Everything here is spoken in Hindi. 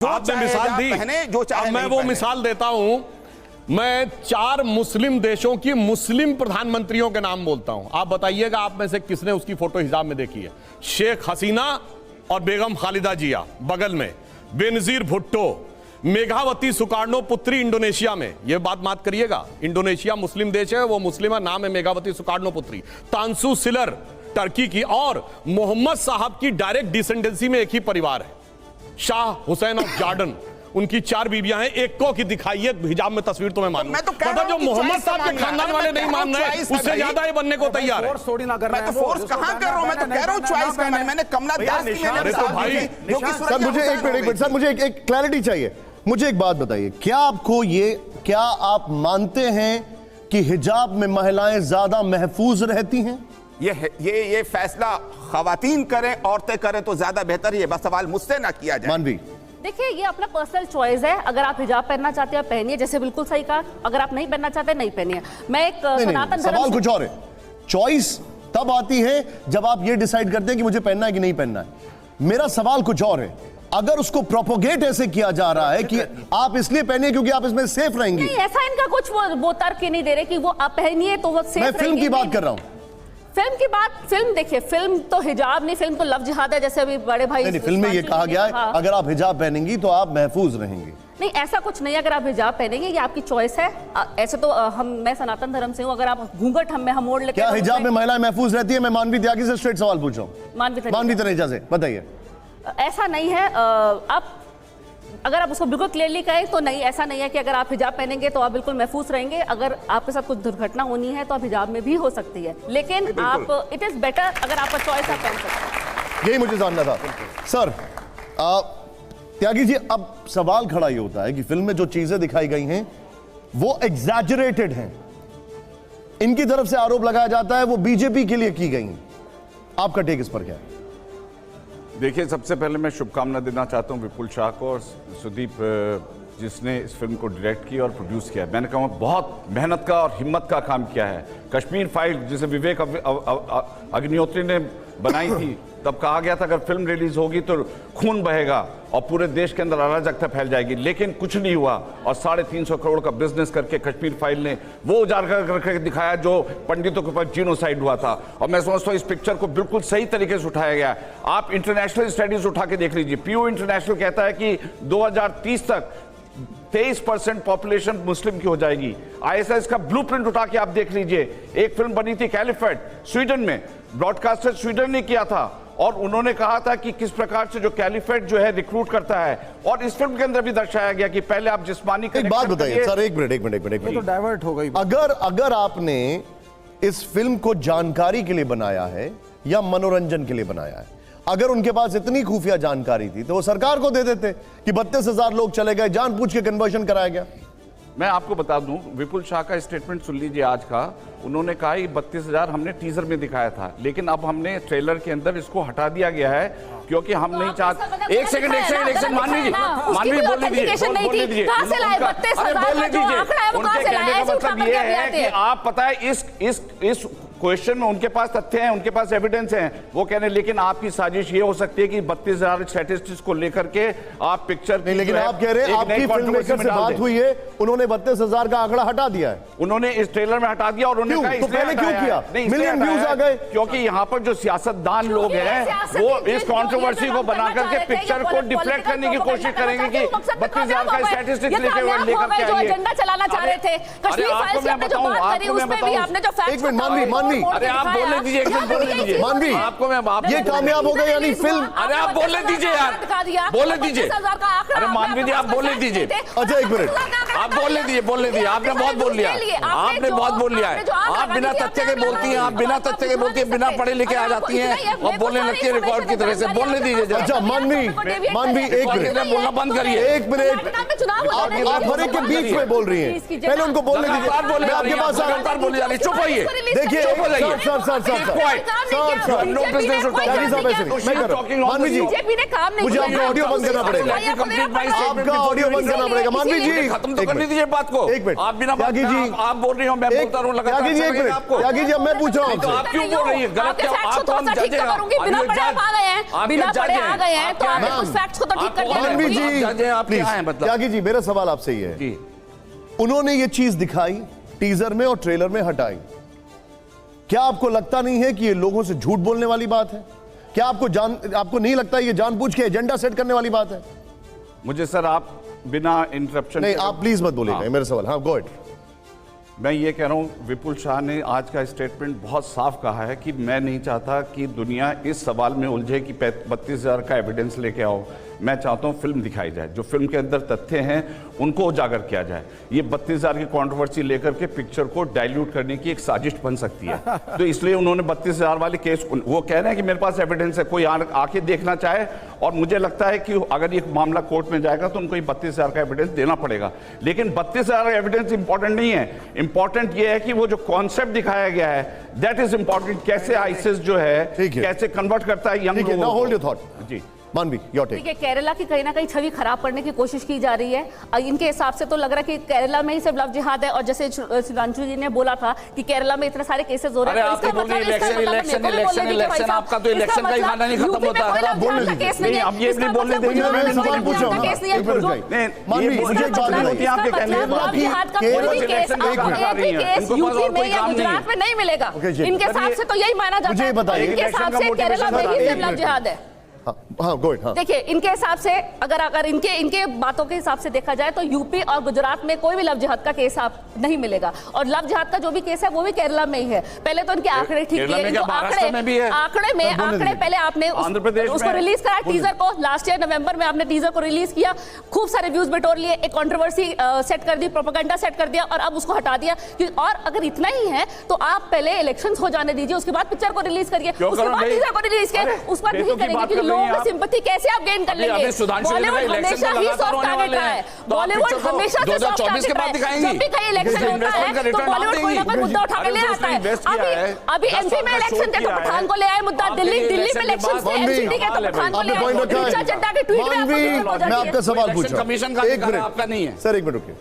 आपने मिसाल दी, जो चाहे मैं वो मिसाल देता हूं। मैं 4 मुस्लिम देशों की मुस्लिम प्रधानमंत्रियों के नाम बोलता हूं, आप बताइएगा आप में से किसने उसकी फोटो हिजाब में देखी है? शेख हसीना और बेगम खालिदा जिया बगल में, बेनजीर भुट्टो, मेघावती सुकार्नो पुत्री इंडोनेशिया में, यह बात मत करिएगा, इंडोनेशिया मुस्लिम देश है, वो मुस्लिम नाम है मेघावती सुकार्नो पुत्री, तांसु सिलर टर्की की, और मोहम्मद साहब की डायरेक्ट डिसेंडेंसी में एक ही परिवार है, शाह हुसैन ऑफ जॉर्डन, उनकी 4 बीबियां हैं, एक को की दिखाइए हिजाब में तस्वीर तो मैं मानूं। मतलब जो मोहम्मद साहब के खानदान वाले नहीं मान रहे, उससे ज्यादा ये बनने को तैयार है। मैं तो फोर्स कहां कर रहा हूं, मैं तो कह रहा हूं चॉइस करना है। मैंने कमला दास की मैंने तो भाई सर मुझे एक मिनट सर, मुझे एक क्लैरिटी चाहिए। मुझे एक बात बताइए, क्या आप मानते हैं कि हिजाब में महिलाएं ज्यादा महफूज रहती हैं? ये फैसला खवातीन करें, औरतें करें तो ज्यादा बेहतर है। बस सवाल मुझसे ना किया जाए। मानवी, देखिए ये अपना पर्सनल चॉइस है। अगर आप हिजाब पहनना चाहते हैं पहनिए, जैसे बिल्कुल सही कहा। अगर आप नहीं पहनना चाहते नहीं पहनिए। मैं एक सनातन धर्म, सवाल कुछ और है। चॉइस तब आती है जब आप ये डिसाइड करते हैं कि मुझे पहनना है कि नहीं पहनना है। मेरा सवाल कुछ और है। अगर उसको प्रोपोगेट ऐसे किया जा रहा है कि आप इसलिए पहनिए क्योंकि आप इसमें सेफ रहेंगी, नहीं ऐसा इनका कुछ वो तर्क ही नहीं दे रहे कि वो आप पहनिए तो वो सेफ मैं फिल्म की बात कर रहा हूं। फिल्म की बात, फिल्म देखिए, फिल्म तो हिजाब नहीं, फिल्म तो लव जिहाद है, जैसे अभी बड़े भाई नहीं, फिल्म में ये कहा गया है अगर आप हिजाब पहनेंगी तो आप महफूज रहेंगी। नहीं ऐसा कुछ नहीं है। अगर आप हिजाब पहनेंगे ये आपकी चॉइस है। ऐसे तो मैं सनातन धर्म से हूँ। अगर आप घूंघट हम ओढ़ लेते हैं, क्या हिजाब में महिलाएं महफूज रहती है? मैं मानवी त्यागी से स्ट्रेट सवाल पूछ रहा हूँ। मानवी तनेजा से बताइए। ऐसा नहीं है। आप अगर आप उसको बिल्कुल क्लियरली कहें तो नहीं, ऐसा नहीं है कि अगर आप हिजाब पहनेंगे तो आप बिल्कुल महफूज रहेंगे। अगर आपके साथ कुछ दुर्घटना होनी है तो आप हिजाब में भी हो सकती है, लेकिन आप इट इज बेटर अगर आपका चॉइस आप पहन सकते हैं। यही मुझे जानना था सर। त्यागी जी, अब सवाल खड़ा ही होता है कि फिल्म में जो चीजें दिखाई गई हैं वो एग्जैजरेटेड हैं। इनकी तरफ से आरोप लगाया जाता है वो बीजेपी के लिए की गई हैं। आपका टेक इस पर क्या है? देखिए, सबसे पहले मैं शुभकामना देना चाहता हूं विपुल शाह को और सुदीप जिसने इस फिल्म को डायरेक्ट किया और प्रोड्यूस किया। मैंने कहा बहुत मेहनत का और हिम्मत का काम किया है। कश्मीर फाइल जिसे विवेक अग्निहोत्री ने बनाई थी, तब कहा गया था अगर फिल्म रिलीज होगी तो खून बहेगा और पूरे देश के अंदर अराजकता फैल जाएगी, लेकिन कुछ नहीं हुआ और 350 करोड़ का बिजनेस करके कश्मीर फाइल ने वो उजागर करके दिखाया जो पंडितों के ऊपर जीनोसाइड हुआ था। और मैं समझता हूँ इस पिक्चर को बिल्कुल सही तरीके से उठाया गया। आप इंटरनेशनल स्टडीज उठा के देख लीजिए। पीयू इंटरनेशनल कहता है कि 2030 तक 23% पॉपुलेशन मुस्लिम की हो जाएगी। आईएसआई का ब्लूप्रिंट उठा के आप देख लीजिए। एक फिल्म बनी थी कैलिफेट स्वीडन में, ब्रॉडकास्टर स्वीडन ने किया था और उन्होंने कहा था कि किस प्रकार से जो कैलिफेट जो है रिक्रूट करता है। और इस फिल्म के अंदर भी दर्शाया गया कि पहले आप जिस्मानी एक बात बताइए सर, एक मिनट तो डाइवर्ट हो गई। अगर आपने इस फिल्म को जानकारी के लिए बनाया है या मनोरंजन के लिए बनाया है, अगर उनके पास इतनी खुफिया जानकारी थी तो वो सरकार को दे देते कि 32,000 लोग चले गए, जानबूझ के कन्वर्शन कराया गया। मैं आपको बता दूं, विपुल शाह का स्टेटमेंट सुन लीजिए आज का। उन्होंने कहा कि 32,000 हमने टीजर में दिखाया था, लेकिन अब हमने ट्रेलर के अंदर इसको हटा दिया गया है क्योंकि हम नहीं चाहते। एक सेकंड मानवी बोलने दीजिए। उनके कहने का मतलब ये है कि आप पता है इस क्वेश्चन में उनके पास तथ्य हैं, उनके पास एविडेंस हैं, वो कहने लेकिन आपकी साजिश ये हो सकती है कि 32,000 स्टैटिस्टिक्स को लेकर के आप पिक्चर नहीं, लेकिन आप कह रहे हैं आपकी फिल्म मेकर से बात हुई है, उन्होंने 32,000 का आंकड़ा हटा दिया है। उन्होंने इस ट्रेलर में हटा दिया और उन्होंने कहा तो पहले क्यों किया? मिलियन व्यूज आ गए। क्योंकि यहाँ पर जो सियासतदान लोग हैं वो इस कंट्रोवर्सी को बना करके पिक्चर को डिफ्लेक्ट करने की कोशिश करेंगे कि 32,000 का स्टैटिस्टिक्स लेकर के आइए। एजेंडा चलाना चाह रहे थे कश्मीर फाइल से, आपने जो बात करी उसमें भी आपने जो फैक्ट्स, एक मिनट मानवी, अरे आप बोलने दीजिए, एक मिनट बोलने दीजिए। मानवी, आपको मैं ये कामयाब हो गए यानी फिल्म। अरे आप बोलने दीजिए यार, बोलने दीजिए। अरे मानवी जी आप बोलने दीजिए। अच्छा एक मिनट, आप बोलने दीजिए। आपने बहुत बोल लिया, आपने बहुत बोल लिया है। आप बिना तथ्य के बोलती हैं, आप बिना तथ्य के बोलती हैं, बिना पढ़े लिखे आ जाती हैं और बोलने लगती है रिकॉर्ड की तरह से। बोलने दीजिए। अच्छा मानवी एक मिनट बोलना बंद करिए। एक मिनट, आप हर एक के बीच में बोल रही हैं, पहले उनको बोलने दीजिए। आपके पास बोली जा रही, चुप होइए। देखिए मानवी जी, मुझे आपका ऑडियो बंद करना पड़ेगा। आपका ऑडियो बंद करना पड़ेगा। मानवी जी एक करने मिनट। दीजिए बात को। एक मिनट। आप बिना बात त्यागी जी, आप बोल रही हो, मैं बोलता रहूं लगातार, त्यागी जी, एक चलेगा मिनट। आपको? त्यागी जी, अब मैं पूछ रहा हूं तो आप आपसे। क्यों बोल रही है? गलत क्या? आप तो हम जज हैं। बिना पढ़े आप आ गए हैं, बिना पढ़े आ गए हैं, तो आपने मैम, उस फैक्ट्स को तो ठीक कर दिया। मानवी जी, आप जज हैं, आप प्लीज। क्या हैं मतलब? त्यागी जी, मेरा सवाल आपसे ही है, जी, उन्होंने ये चीज दिखाई, टीजर में और ट्रेलर में हटाई, क्या आपको लगता नहीं है कि ये लोगों से झूठ बोलने वाली बात है? क्या आपको नहीं लगता ये जानबूझ के एजेंडा सेट करने वाली बात है? मुझे सर आप बिना इंटरप्शन नहीं, आप प्लीज मत बोलिएगा, हाँ। मेरा सवाल। हाँ, गो अहेड। मैं ये कह रहा हूं, विपुल शाह ने आज का स्टेटमेंट बहुत साफ कहा है कि मैं नहीं चाहता कि दुनिया इस सवाल में उलझे कि 32,000 का एविडेंस लेके आओ। मैं चाहता हूं फिल्म दिखाई जाए, जो फिल्म के अंदर तथ्य हैं उनको उजागर किया जाए। ये 32,000 की कंट्रोवर्सी लेकर के पिक्चर को डाइल्यूट करने की एक साजिश बन सकती है। तो इसलिए उन्होंने 32,000 वाले केस, वो कह रहे हैं कि मेरे पास एविडेंस है, कोई आके देखना चाहे, और मुझे लगता है कि अगर ये मामला कोर्ट में जाएगा तो उनको 32,000 का एविडेंस देना पड़ेगा। लेकिन 32,000 एविडेंस इंपॉर्टेंट नहीं है, इंपॉर्टेंट ये है कि वो जो कॉन्सेप्ट दिखाया गया है दैट इज इंपॉर्टेंट। कैसे आईसिस जो है कैसे कन्वर्ट करता है यंग ठीक है, लोगों नाउ को। Hold your thought. जी, मानवी, योर टेक। ठीक है, केरला की कहीं ना कहीं छवि खराब करने की कोशिश की जा रही है। इनके हिसाब से तो लग रहा है कि केरला में ही सिर्फ लव जिहाद है, और जैसे सुधांशु जी ने बोला था कि केरला में इतने सारे केसेस हो रहे हैं, अरे आप तो बोल रहे हैं इलेक्शन, आपका तो इलेक्शन का ही खाना नहीं खत्म होता है। आप बोलने दीजिए। नहीं, अब ये नहीं बोलने देंगे। मैं सवाल पूछ रहा हूं। एक मिनट भाई। मानवी, मुझे एक बात बताइए। आपके कहने लव जिहाद का कोई भी केस यूपी में या गुजरात में नहीं मिलेगा। इनके हिसाब से तो यही माना जाता मुझे है, बताइए। इनके हिसाब से केरला में ही सिर्फ लव जिहाद है। हाँ, गो अहेड। हाँ, देखिए, इनके हिसाब से अगर इनके बातों के हिसाब से देखा जाए तो यूपी और गुजरात में कोई भी लव जिहाद का केस आप नहीं मिलेगा, और लव जिहाद का जो भी केस है वो भी केरला में ही है। पहले तो इनके आंकड़े ठीक किए, आंकड़े पहले आपने उसको रिलीज करा, टीजर को लास्ट ईयर नवंबर में आपने टीजर को रिलीज किया, खूब सारे व्यूज बटोर लिए, एक कंट्रोवर्सी सेट कर दी, प्रोपेगेंडा सेट कर दिया, और अब उसको हटा दिया। और अगर इतना ही है तो आप पहले इलेक्शंस हो जाने दीजिए, उसके बाद पिक्चर को रिलीज करिए, उसके बाद टीजर को रिलीज करिए, उस पर नहीं करेंगे। लोगों की सिंपैथी कैसे आप गेन कर लेंगे? बॉलीवुड हमेशा ही सॉफ्ट टारगेट रहा है, बॉलीवुड हमेशा से सॉफ्ट टारगेट रहा है। जब भी कहीं इलेक्शन होता है तो बॉलीवुड कोई ना कोई मुद्दा उठा के ले आता है। अभी एमपी में इलेक्शन थे तो पठान को ले आए मुद्दा, दिल्ली में इलेक्शन थे एनसीटी के तो पठान को ले आए। ऋचा चड्ढा के ट्वीट में मैं आपका सवाल पूछ रहा हूं। कमीशन का एक मिनट, आपका नहीं है सर, एक मिनट रुकिए।